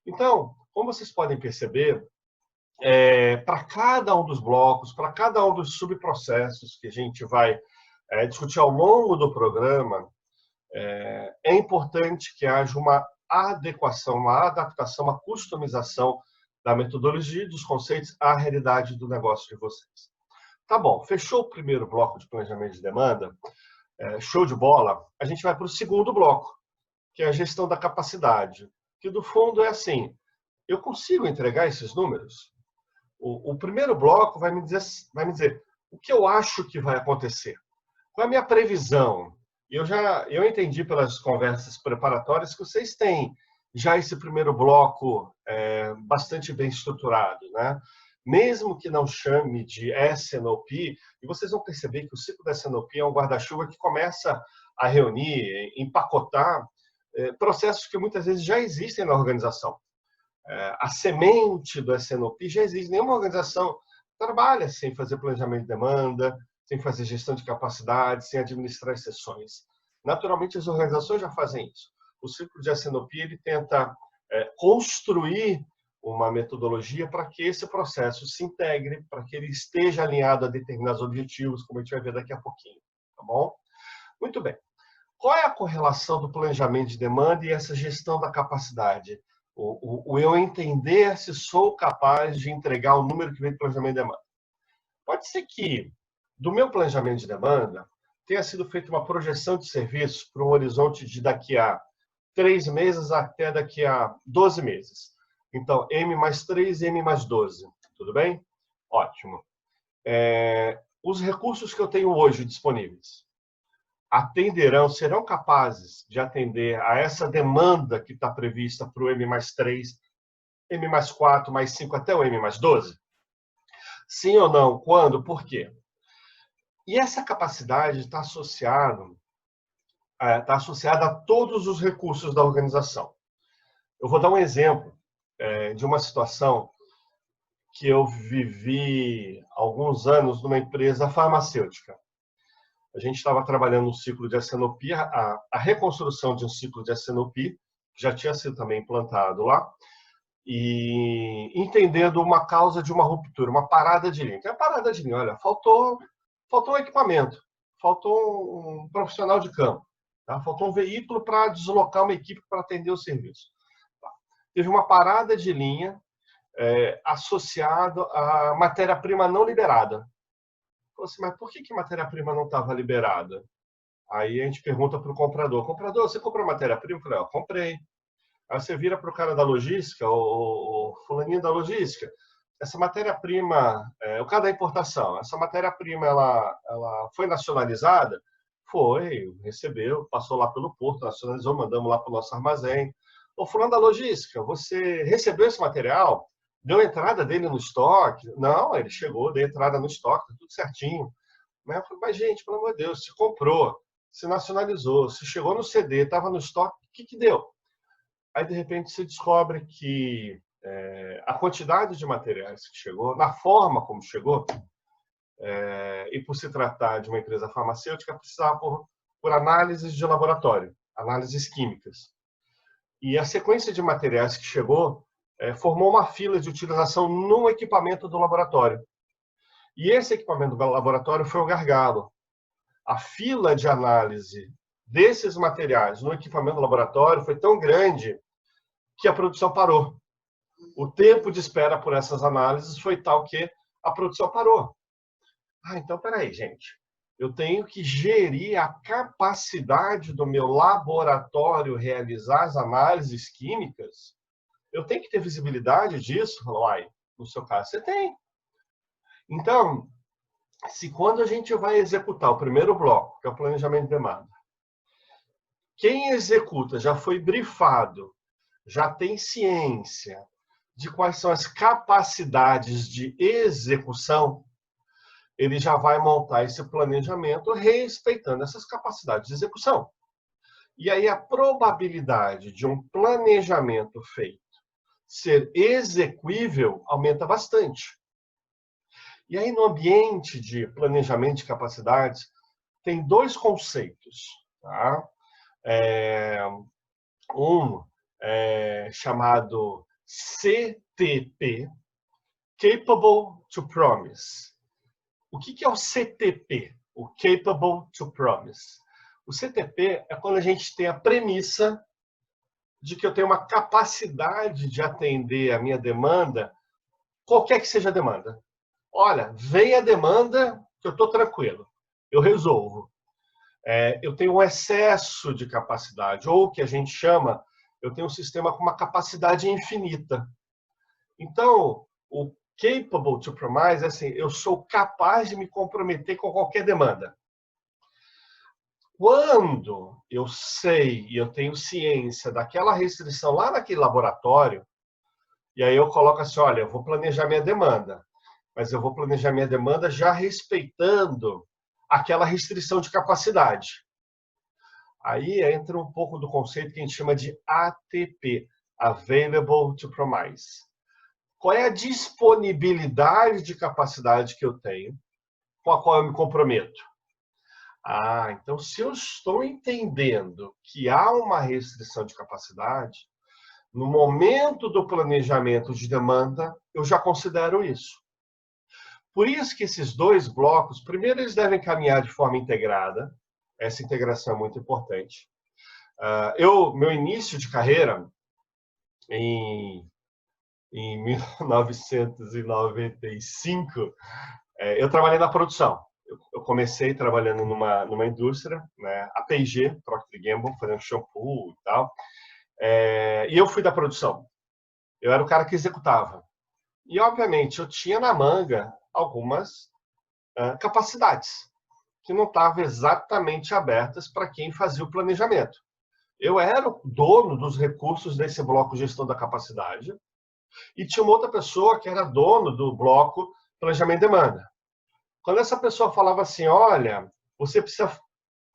Então, como vocês podem perceber, para cada um dos blocos, para cada um dos subprocessos que a gente vai discutir ao longo do programa, é importante que haja uma adequação, uma adaptação, uma customização da metodologia e dos conceitos à realidade do negócio de vocês. Tá bom, fechou o primeiro bloco de planejamento de demanda, show de bola, a gente vai para o segundo bloco, que é a gestão da capacidade, que do fundo é assim, eu consigo entregar esses números? O primeiro bloco vai me dizer o que eu acho que vai acontecer, qual é a minha previsão. Eu entendi pelas conversas preparatórias que vocês têm já esse primeiro bloco bastante bem estruturado, né? Mesmo que não chame de S&OP, e vocês vão perceber que o ciclo da S&OP é um guarda-chuva que começa a reunir, empacotar processos que muitas vezes já existem na organização. A semente do S&OP já existe. Nenhuma organização trabalha sem fazer planejamento de demanda, sem fazer gestão de capacidade, sem administrar exceções. Naturalmente, as organizações já fazem isso. O ciclo de S&OP ele tenta construir uma metodologia para que esse processo se integre, para que ele esteja alinhado a determinados objetivos, como a gente vai ver daqui a pouquinho. Tá bom? Muito bem. Qual é a correlação do planejamento de demanda e essa gestão da capacidade? O eu entender se sou capaz de entregar o número que vem do planejamento de demanda. Pode ser que, do meu planejamento de demanda, tenha sido feita uma projeção de serviços para um horizonte de daqui a 3 meses até daqui a 12 meses. Então, M mais 3, M mais 12. Tudo bem? Ótimo. Os recursos que eu tenho hoje disponíveis serão capazes de atender a essa demanda que está prevista para o M mais 3, M mais 4, mais 5 até o M mais 12? Sim ou não? Quando? Por quê? E essa capacidade está associada a todos os recursos da organização. Eu vou dar um exemplo de uma situação que eu vivi há alguns anos numa empresa farmacêutica. A gente estava trabalhando um ciclo de S&OP, a reconstrução de um ciclo de S&OP, que já tinha sido também implantado lá, e entendendo uma causa de uma ruptura, uma parada de linha. Que é a parada de linha, olha, faltou um equipamento, faltou um profissional de campo, tá? Faltou um veículo para deslocar uma equipe para atender o serviço. Tá? Teve uma parada de linha associada à matéria-prima não liberada. Falei assim, mas por que matéria-prima não estava liberada? Aí a gente pergunta para o comprador, você comprou matéria-prima? Eu falei, comprei. Aí você vira para o cara da logística, o fulaninho da logística, essa matéria-prima, o cara da importação, essa matéria-prima ela foi nacionalizada? Foi, recebeu, passou lá pelo porto, nacionalizou, mandamos lá para o nosso armazém. O fulano da logística, você recebeu esse material? Deu entrada dele no estoque? Não, ele chegou, deu entrada no estoque, tudo certinho. Mas eu falei, mas gente, pelo amor de Deus, se comprou, se nacionalizou, se chegou no CD, estava no estoque, o que deu? Aí, de repente, se descobre que a quantidade de materiais que chegou, na forma como chegou, e por se tratar de uma empresa farmacêutica, precisava por análises de laboratório, análises químicas. E a sequência de materiais que chegou formou uma fila de utilização no equipamento do laboratório. E esse equipamento do laboratório foi o gargalo. A fila de análise desses materiais no equipamento do laboratório foi tão grande que a produção parou. O tempo de espera por essas análises foi tal que a produção parou. Então, peraí, gente. Eu tenho que gerir a capacidade do meu laboratório realizar as análises químicas? Eu tenho que ter visibilidade disso? No seu caso, você tem. Então, se quando a gente vai executar o primeiro bloco, que é o planejamento de demanda, quem executa já foi brifado, já tem ciência de quais são as capacidades de execução, ele já vai montar esse planejamento respeitando essas capacidades de execução. E aí a probabilidade de um planejamento feito ser execuível aumenta bastante. E aí no ambiente de planejamento de capacidades, tem 2 conceitos. Tá? Um chamado CTP, Capable to Promise. O que é o CTP? O Capable to Promise. O CTP é quando a gente tem a premissa de que eu tenho uma capacidade de atender a minha demanda, qualquer que seja a demanda. Olha, vem a demanda que eu estou tranquilo, eu resolvo. Eu tenho um excesso de capacidade, ou o que a gente chama, eu tenho um sistema com uma capacidade infinita. Então, o capable to promise é assim, eu sou capaz de me comprometer com qualquer demanda. Quando eu sei e eu tenho ciência daquela restrição lá naquele laboratório, e aí eu coloco assim, olha, eu vou planejar minha demanda, mas eu vou planejar minha demanda já respeitando aquela restrição de capacidade. Aí entra um pouco do conceito que a gente chama de ATP, Available to Promise. Qual é a disponibilidade de capacidade que eu tenho, com a qual eu me comprometo? Então se eu estou entendendo que há uma restrição de capacidade, no momento do planejamento de demanda, eu já considero isso. Por isso que esses dois blocos, primeiro eles devem caminhar de forma integrada, essa integração é muito importante. Meu início de carreira, em 1995, eu trabalhei na produção. Eu comecei trabalhando numa indústria, né, a P&G, Procter & Gamble, fazendo shampoo e tal. E eu fui da produção. Eu era o cara que executava. E, obviamente, eu tinha na manga algumas capacidades que não estavam exatamente abertas para quem fazia o planejamento. Eu era o dono dos recursos desse bloco de gestão da capacidade e tinha uma outra pessoa que era dono do bloco planejamento e demanda. Quando essa pessoa falava assim, olha, você precisa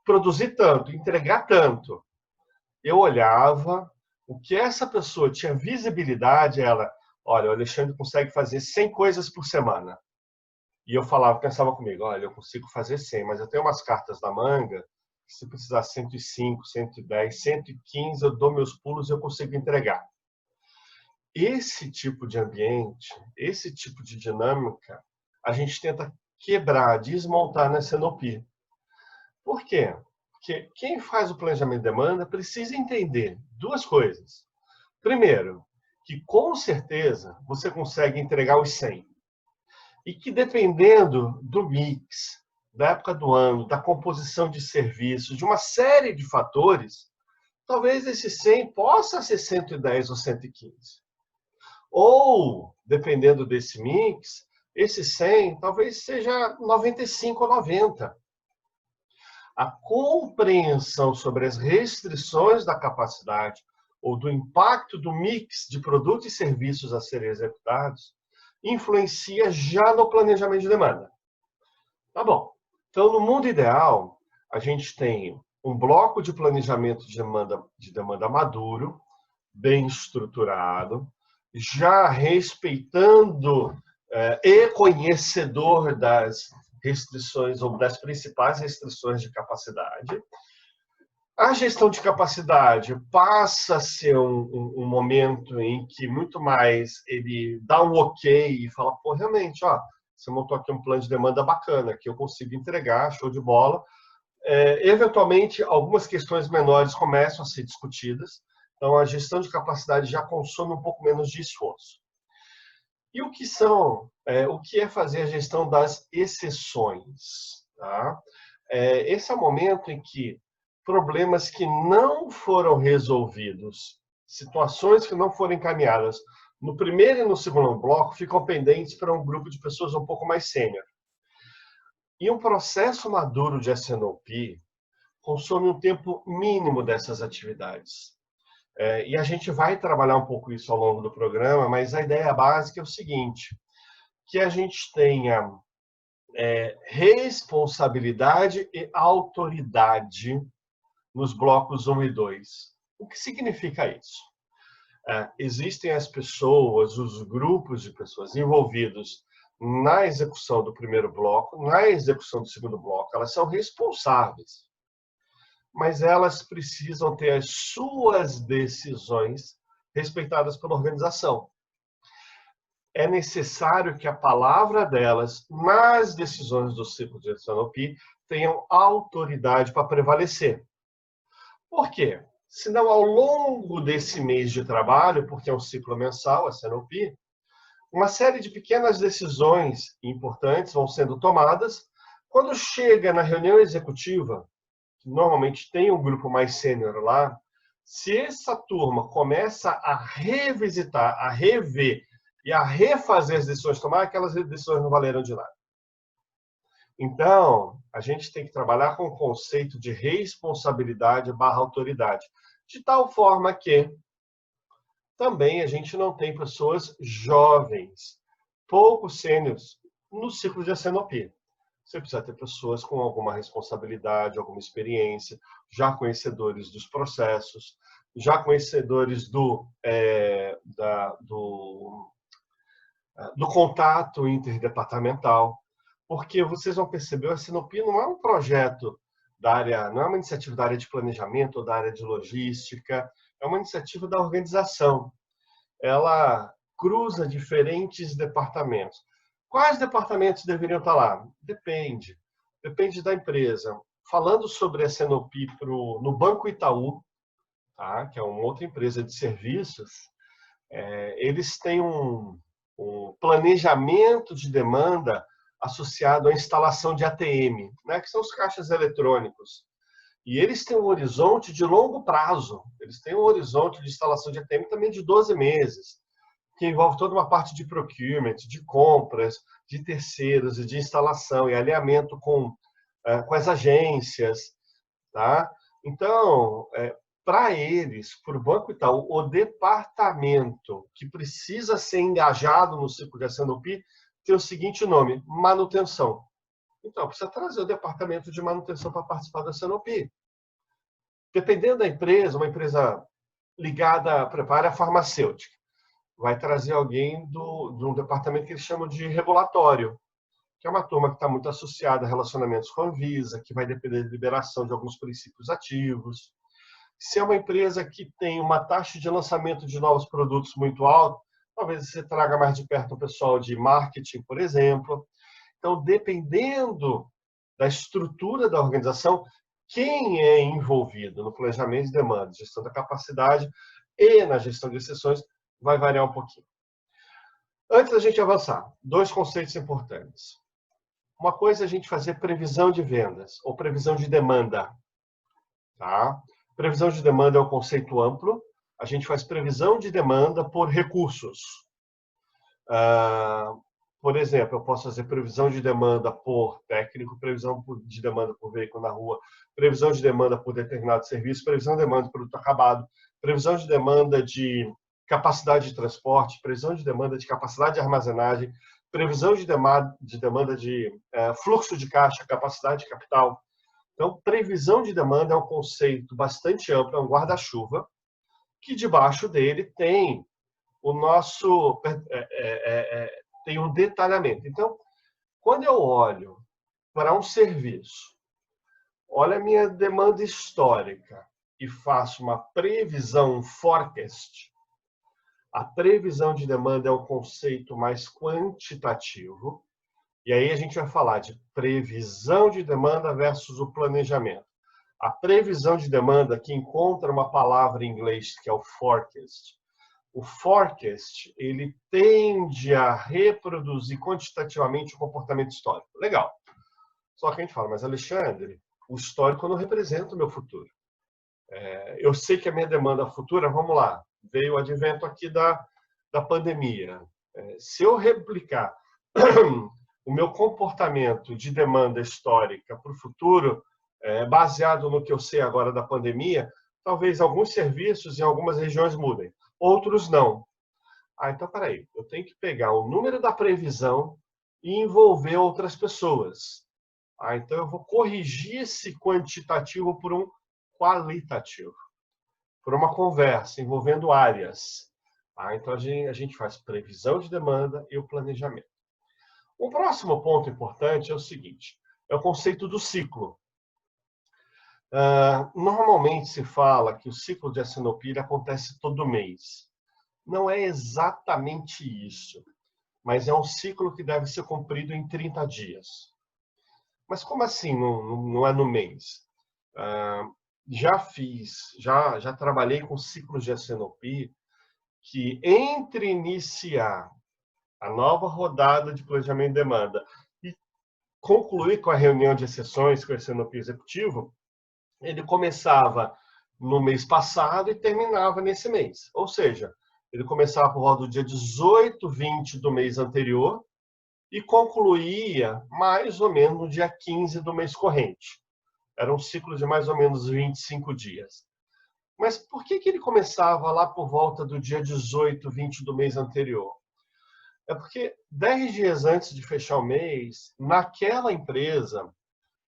produzir tanto, entregar tanto, eu olhava o que essa pessoa tinha visibilidade, olha, o Alexandre consegue fazer 100 coisas por semana. E eu pensava comigo, olha, eu consigo fazer 100, mas eu tenho umas cartas na manga, que se precisar 105, 110, 115, eu dou meus pulos e eu consigo entregar. Esse tipo de ambiente, esse tipo de dinâmica, a gente tenta quebrar, desmontar na SNOP. Por quê? Porque quem faz o planejamento de demanda precisa entender duas coisas. Primeiro, que com certeza você consegue entregar os 100. E que dependendo do mix, da época do ano, da composição de serviços, de uma série de fatores, talvez esse 100 possa ser 110 ou 115. Ou, dependendo desse mix, esse 100 talvez seja 95 ou 90. A compreensão sobre as restrições da capacidade ou do impacto do mix de produtos e serviços a serem executados influencia já no planejamento de demanda. Tá bom. Então, no mundo ideal, a gente tem um bloco de planejamento de demanda maduro, bem estruturado, já respeitando e conhecedor das restrições ou das principais restrições de capacidade. A gestão de capacidade passa a ser um momento em que muito mais ele dá um ok e fala, pô, realmente, ó, você montou aqui um plano de demanda bacana, que eu consigo entregar, show de bola. Eventualmente, algumas questões menores começam a ser discutidas, então a gestão de capacidade já consome um pouco menos de esforço. E o que é fazer a gestão das exceções? Tá? Esse é o momento em que problemas que não foram resolvidos, situações que não foram encaminhadas no primeiro e no segundo bloco, ficam pendentes para um grupo de pessoas um pouco mais sênior. E um processo maduro de SNOP consome um tempo mínimo dessas atividades. E a gente vai trabalhar um pouco isso ao longo do programa, mas a ideia básica é o seguinte, que a gente tenha responsabilidade e autoridade nos blocos 1 e 2. O que significa isso? Existem as pessoas, os grupos de pessoas envolvidos na execução do primeiro bloco, na execução do segundo bloco, elas são responsáveis, mas elas precisam ter as suas decisões respeitadas pela organização. É necessário que a palavra delas, nas decisões do ciclo de SNOP, tenham autoridade para prevalecer. Por quê? Senão, ao longo desse mês de trabalho, porque é um ciclo mensal, a SNOP, uma série de pequenas decisões importantes vão sendo tomadas. Quando chega na reunião executiva, que normalmente tem um grupo mais sênior lá, se essa turma começa a revisitar, a rever e a refazer as decisões tomadas, aquelas decisões não valeram de nada. Então, a gente tem que trabalhar com o conceito de responsabilidade/autoridade, de tal forma que também a gente não tem pessoas jovens, pouco sêniores, no ciclo de SNOP. Você precisa ter pessoas com alguma responsabilidade, alguma experiência, já conhecedores dos processos, já conhecedores do contato interdepartamental, porque vocês vão perceber, a SNOP não é um projeto da área, não é uma iniciativa da área de planejamento ou da área de logística, é uma iniciativa da organização. Ela cruza diferentes departamentos. Quais departamentos deveriam estar lá? Depende. Depende da empresa. Falando sobre a SNOP no Banco Itaú, tá? Que é uma outra empresa de serviços, eles têm um planejamento de demanda associado à instalação de ATM, né? Que são os caixas eletrônicos. E eles têm um horizonte de longo prazo. Eles têm um horizonte de instalação de ATM também de 12 meses, que envolve toda uma parte de procurement, de compras, de terceiros e de instalação e alinhamento com as agências. Tá? Então, para eles, para o Banco Itaú, o departamento que precisa ser engajado no ciclo de SNOP tem o seguinte nome: manutenção. Então, precisa trazer o departamento de manutenção para participar da SNOP. Dependendo da empresa, uma empresa ligada para a área farmacêutica, vai trazer alguém de um departamento que eles chamam de regulatório, que é uma turma que está muito associada a relacionamentos com a Anvisa, que vai depender de liberação de alguns princípios ativos. Se é uma empresa que tem uma taxa de lançamento de novos produtos muito alta, talvez você traga mais de perto o pessoal de marketing, por exemplo. Então, dependendo da estrutura da organização, quem é envolvido no planejamento de demanda, gestão da capacidade e na gestão de exceções vai variar um pouquinho. Antes da gente avançar, dois conceitos importantes. Uma coisa é a gente fazer previsão de vendas ou previsão de demanda. Tá? Previsão de demanda é um conceito amplo. A gente faz previsão de demanda por recursos. Por exemplo, eu posso fazer previsão de demanda por técnico, previsão de demanda por veículo na rua, previsão de demanda por determinado serviço, previsão de demanda de produto acabado, previsão de demanda de capacidade de transporte, previsão de demanda de capacidade de armazenagem, previsão de demanda de fluxo de caixa, capacidade de capital. Então, previsão de demanda é um conceito bastante amplo, é um guarda-chuva, que debaixo dele tem o nosso tem um detalhamento. Então, quando eu olho para um serviço, olho a minha demanda histórica e faço uma previsão, um forecast, a previsão de demanda é um conceito mais quantitativo. E aí a gente vai falar de previsão de demanda versus o planejamento. A previsão de demanda que encontra uma palavra em inglês que é o forecast. O forecast, ele tende a reproduzir quantitativamente o comportamento histórico. Legal. Só que a gente fala, mas Alexandre, o histórico não representa o meu futuro. Eu sei que a minha demanda futura, vamos lá, veio o advento aqui da pandemia. Se eu replicar o meu comportamento de demanda histórica para o futuro, baseado no que eu sei agora da pandemia, talvez alguns serviços em algumas regiões mudem, outros não. Então, peraí, eu tenho que pegar o número da previsão e envolver outras pessoas. Então, eu vou corrigir esse quantitativo por um qualitativo, por uma conversa envolvendo áreas. Então, a gente faz previsão de demanda e o planejamento. O próximo ponto importante é o seguinte, é o conceito do ciclo. Normalmente se fala que o ciclo de SNOP acontece todo mês. Não é exatamente isso, mas é um ciclo que deve ser cumprido em 30 dias. Mas como assim não é no mês? Ah, já trabalhei com ciclos de S&OP que entre iniciar a nova rodada de planejamento de demanda e concluir com a reunião de exceções com o S&OP executivo, ele começava no mês passado e terminava nesse mês. Ou seja, ele começava por volta do dia 18, 20 do mês anterior e concluía mais ou menos no dia 15 do mês corrente. Era um ciclo de mais ou menos 25 dias. Mas por que ele começava lá por volta do dia 18, 20 do mês anterior? É porque 10 dias antes de fechar o mês, naquela empresa,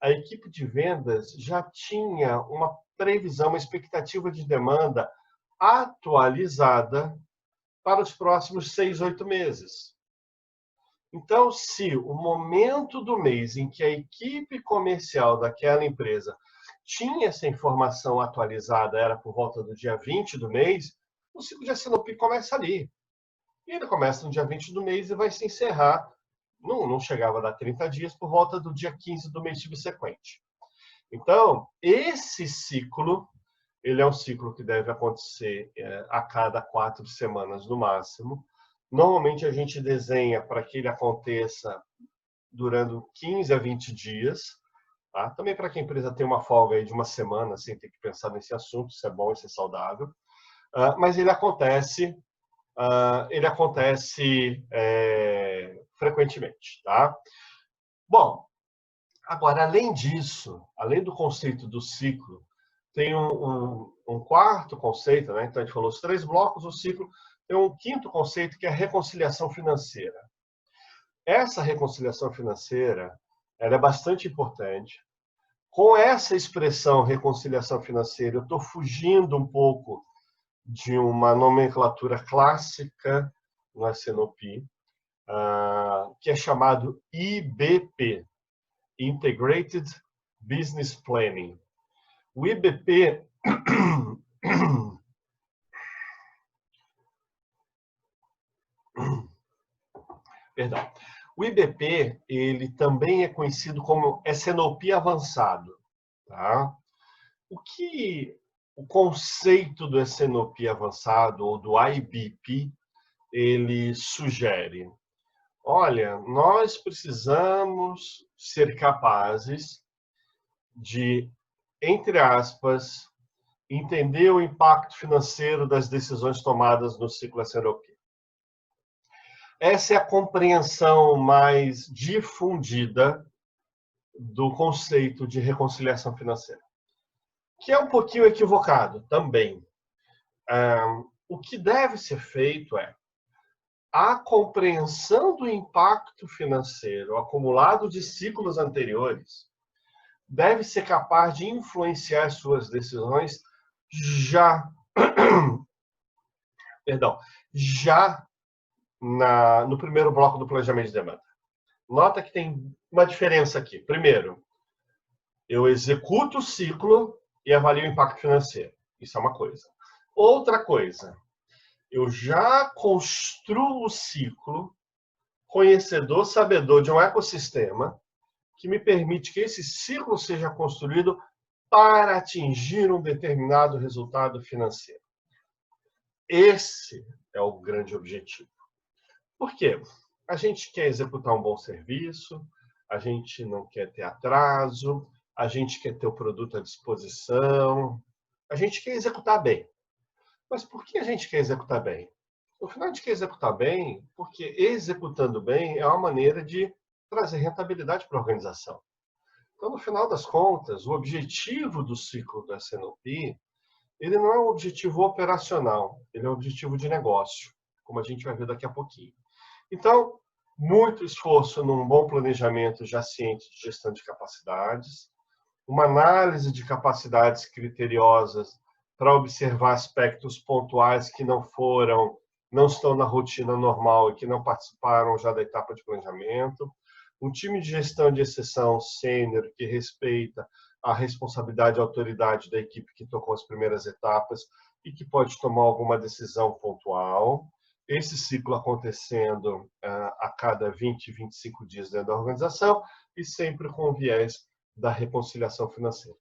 a equipe de vendas já tinha uma previsão, uma expectativa de demanda atualizada para os próximos 6, 8 meses. Então, se o momento do mês em que a equipe comercial daquela empresa tinha essa informação atualizada, era por volta do dia 20 do mês, o ciclo de S&OP começa ali. E ele começa no dia 20 do mês e vai se encerrar, não chegava a dar 30 dias, por volta do dia 15 do mês subsequente. Então, esse ciclo, ele é um ciclo que deve acontecer a cada 4 semanas no máximo. Normalmente a gente desenha para que ele aconteça durando 15 a 20 dias. Tá? Também para que a empresa tenha uma folga aí de uma semana, sem ter que pensar nesse assunto, isso é bom, isso é saudável. Mas ele acontece frequentemente. Tá? Bom, agora, além disso, além do conceito do ciclo, tem um quarto conceito, né? Então a gente falou os 3 blocos, o ciclo, tem um quinto conceito que é a reconciliação financeira. Essa reconciliação financeira, ela é bastante importante. Com essa expressão reconciliação financeira, eu estou fugindo um pouco de uma nomenclatura clássica no S&OP, que é chamado IBP, Integrated Business Planning. O IBP perdão. O IBP, ele também é conhecido como S&OP avançado, tá? O conceito do S&OP avançado ou do IBP, ele sugere? Olha, nós precisamos ser capazes de, entre aspas, entender o impacto financeiro das decisões tomadas no ciclo S&OP. Essa é a compreensão mais difundida do conceito de reconciliação financeira, que é um pouquinho equivocado também. O que deve ser feito é a compreensão do impacto financeiro acumulado de ciclos anteriores deve ser capaz de influenciar suas decisões já no primeiro bloco do planejamento de demanda. Nota que tem uma diferença aqui. Primeiro, eu executo o ciclo e avalio o impacto financeiro. Isso é uma coisa. Outra coisa, eu já construo o ciclo, conhecedor, sabedor de um ecossistema que me permite que esse ciclo seja construído para atingir um determinado resultado financeiro. Esse é o grande objetivo. Por quê? A gente quer executar um bom serviço, a gente não quer ter atraso, a gente quer ter o produto à disposição, a gente quer executar bem. Mas por que a gente quer executar bem? No final, a gente quer executar bem porque executando bem é uma maneira de trazer rentabilidade para a organização. Então, no final das contas, o objetivo do ciclo da S&OP, ele não é um objetivo operacional, ele é um objetivo de negócio, como a gente vai ver daqui a pouquinho. Então, muito esforço num bom planejamento já ciente de gestão de capacidades, uma análise de capacidades criteriosas para observar aspectos pontuais que não estão na rotina normal e que não participaram já da etapa de planejamento, um time de gestão de exceção sênior que respeita a responsabilidade e a autoridade da equipe que tocou as primeiras etapas e que pode tomar alguma decisão pontual. Esse ciclo acontecendo a cada 20, 25 dias dentro da organização e sempre com o viés da reconciliação financeira.